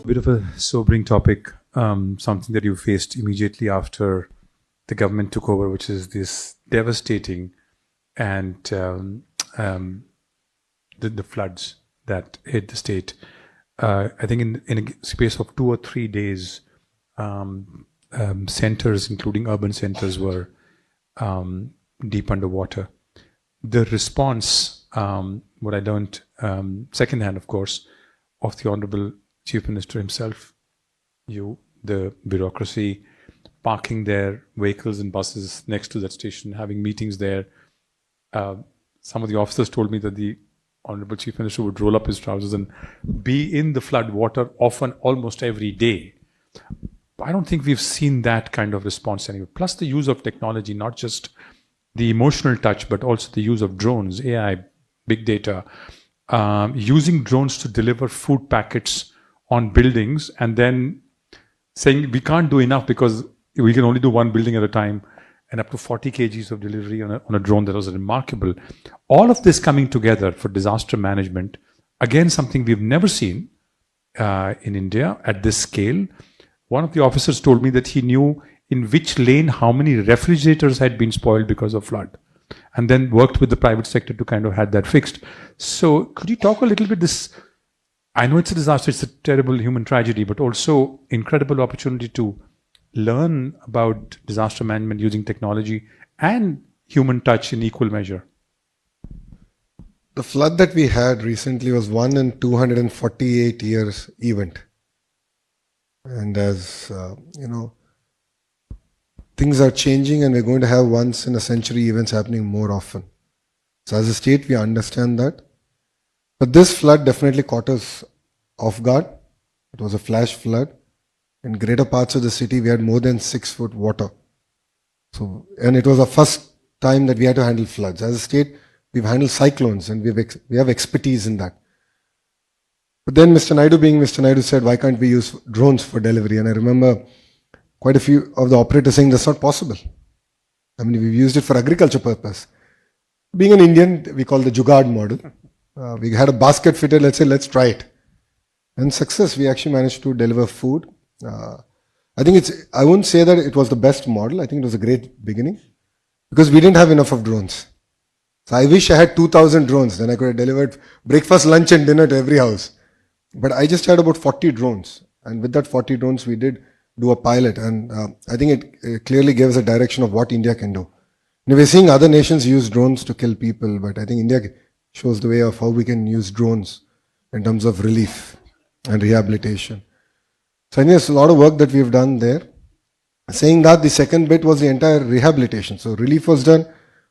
bit of a sobering topic, something that you faced immediately after the government took over, which is this devastating and the floods that hit the state. I think in a space of 2 or 3 days, centers, including urban centers, were deep underwater. The response, what I learned secondhand, of course, of the Honorable Chief Minister himself, the bureaucracy, parking their vehicles and buses next to that station, having meetings there. Some of the officers told me that the Honorable Chief Minister would roll up his trousers and be in the flood water often, almost every day. I don't think we've seen that kind of response anywhere. Plus the use of technology, not just the emotional touch, but also the use of drones, AI, big data, using drones to deliver food packets on buildings and then saying we can't do enough because we can only do one building at a time, and up to 40 kgs of delivery on a drone. That was remarkable. All of this coming together for disaster management, again, something we've never seen in India at this scale. One of the officers told me that he knew in which lane how many refrigerators had been spoiled because of flood, and then worked with the private sector to kind of have that fixed. So could you talk a little bit this? I know it's a disaster, it's a terrible human tragedy, but also incredible opportunity to learn about disaster management using technology and human touch in equal measure. The flood that we had recently was 1 in 248 years event. And as things are changing and we're going to have once in a century events happening more often. So as a state, we understand that. But this flood definitely caught us off guard. It was a flash flood. In greater parts of the city, we had more than 6 foot water. And it was the first time that we had to handle floods. As a state, we've handled cyclones and we have expertise in that. But then Mr. Naidu, being Mr. Naidu, said, why can't we use drones for delivery? And I remember quite a few of the operators saying that's not possible. I mean, we've used it for agriculture purpose. Being an Indian, we call the Jugaad model. We had a basket fitted, let's say, let's try it. And success, we actually managed to deliver food. I think I wouldn't say that it was the best model. I think it was a great beginning because we didn't have enough of drones. So I wish I had 2,000 drones. Then I could have delivered breakfast, lunch and dinner to every house. But I just had about 40 drones. And with that 40 drones, we did do a pilot. And I think it clearly gave us a direction of what India can do. Now we're seeing other nations use drones to kill people. But I think India shows the way of how we can use drones in terms of relief and rehabilitation. So I think there's a lot of work that we've done there. Saying that, the second bit was the entire rehabilitation. So relief was done.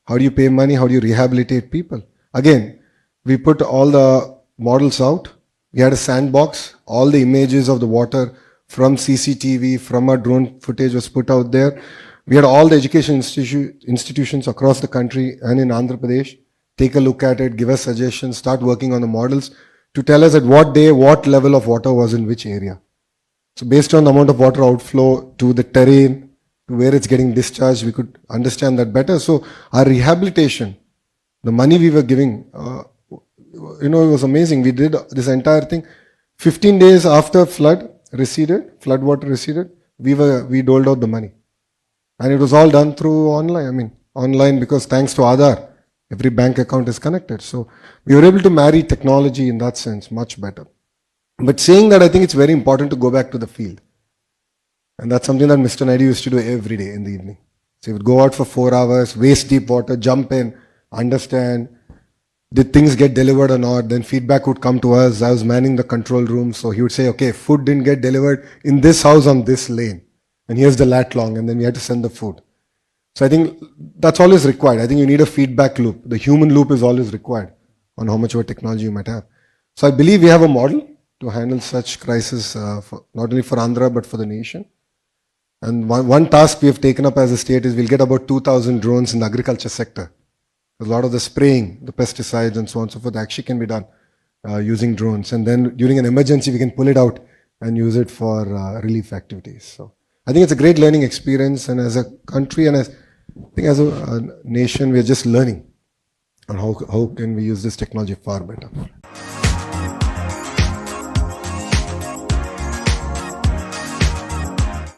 How do you pay money? How do you rehabilitate people? Again, we put all the models out. We had a sandbox. All the images of the water from CCTV, from our drone footage was put out there. We had all the education institutions across the country and in Andhra Pradesh take a look at it, give us suggestions, start working on the models to tell us at what day, what level of water was in which area. So based on the amount of water outflow to the terrain, to where it's getting discharged, we could understand that better. So our rehabilitation, the money we were giving, it was amazing. We did this entire thing. 15 days after flood water receded, we doled out the money. And it was all done through online. Online because thanks to Aadhaar, every bank account is connected. So we were able to marry technology in that sense much better. But saying that, I think it's very important to go back to the field. And that's something that Mr. Naidu used to do every day in the evening. So he would go out for 4 hours, waist deep water, jump in, understand, did things get delivered or not? Then feedback would come to us. I was manning the control room. So he would say, okay, food didn't get delivered in this house on this lane. And here's the lat long. And then we had to send the food. So I think that's always required. I think you need a feedback loop. The human loop is always required on how much of a technology you might have. So I believe we have a model to handle such crisis, not only for Andhra, but for the nation. And one task we have taken up as a state is we'll get about 2,000 drones in the agriculture sector. A lot of the spraying, the pesticides and so on and so forth actually can be done using drones. And then during an emergency, we can pull it out and use it for relief activities. So I think it's a great learning experience. And as a country and I think as a nation, we're just learning on how can we use this technology far better.